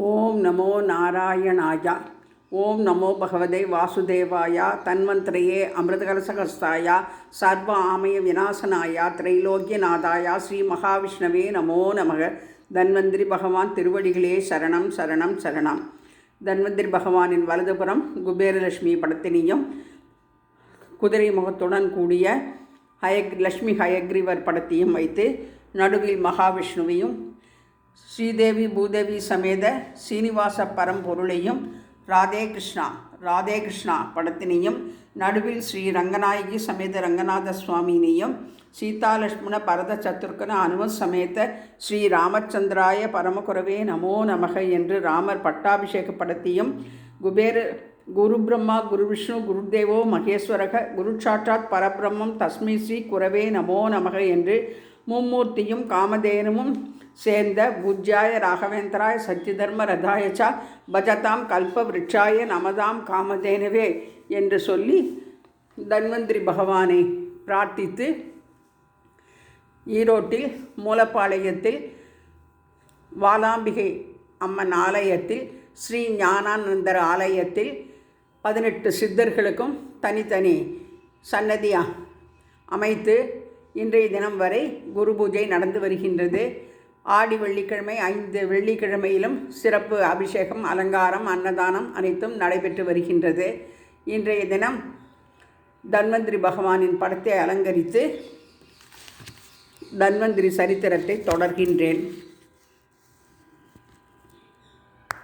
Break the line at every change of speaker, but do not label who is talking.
ஓம் நமோ நாராயணாய. ஓம் நமோ பகவதே வாசுதேவாய. தன்வந்திரையே அமிர்தகலசகஸ்தாய சர்வ ஆமய விநாசனாய திரைலோக்கியநாதாய ஸ்ரீ மகாவிஷ்ணவே நமோ நமக. தன்வந்திரி பகவான் திருவடிகளே சரணம் சரணம் சரணம். தன்வந்திரி பகவானின் வலதுபுறம் குபேரலட்சுமி படத்தினையும் குதிரை முகத்துடன் கூடிய லக்ஷ்மி ஹயக்ரீவர் படத்தையும் வைத்து நடுவில் மகாவிஷ்ணுவையும் ஸ்ரீதேவி பூதேவி சமேத சீனிவாச பரம்பொருளையும் ராதே கிருஷ்ணா படத்தினையும் நடுவில் ஸ்ரீ ரங்கநாயகி சமேத ரங்கநாத சுவாமியினையும் சீதாலட்சுமண பரத சத்துருக்கன அனும சமேத ஸ்ரீ ராமச்சந்திராய பரமகுரவே நமோ நமக என்று ராமர் பட்டாபிஷேக படத்தையும் குரு பிரம்மா குரு விஷ்ணு குருதேவோ மகேஸ்வரக குரு சாட்சாத் பரபிரம்மம் தஸ்மை ஸ்ரீ குரவே நமோ நமக என்று மும்மூர்த்தியும் காமதேனுமும் சேர்ந்த பூஜ்யாய ராகவேந்திராய சத்யதர்ம ரதாயச்சா பஜதாம் கல்ப விருட்சாய நமதாம் காமதேனவே என்று சொல்லி தன்வந்திரி பகவானை பிரார்த்தித்து ஈரோட்டில் மூலப்பாளையத்தில் வாலாம்பிகை அம்மன் ஆலயத்தில் ஸ்ரீ ஞானானந்தர் ஆலயத்தில் 18 சித்தர்களுக்கும் தனித்தனி சன்னதி அமைத்து இன்றைய தினம் வரை குரு பூஜை நடந்து வருகின்றது. ஆடி வெள்ளிக்கிழமை 5 வெள்ளிக்கிழமையிலும் சிறப்பு அபிஷேகம் அலங்காரம் அன்னதானம் அனைத்தும் நடைபெற்று வருகின்றது. இன்றைய தினம் தன்வந்திரி பகவானின் படத்தை அலங்கரித்து தன்வந்திரி சரித்திரத்தை தொடர்கின்றேன்.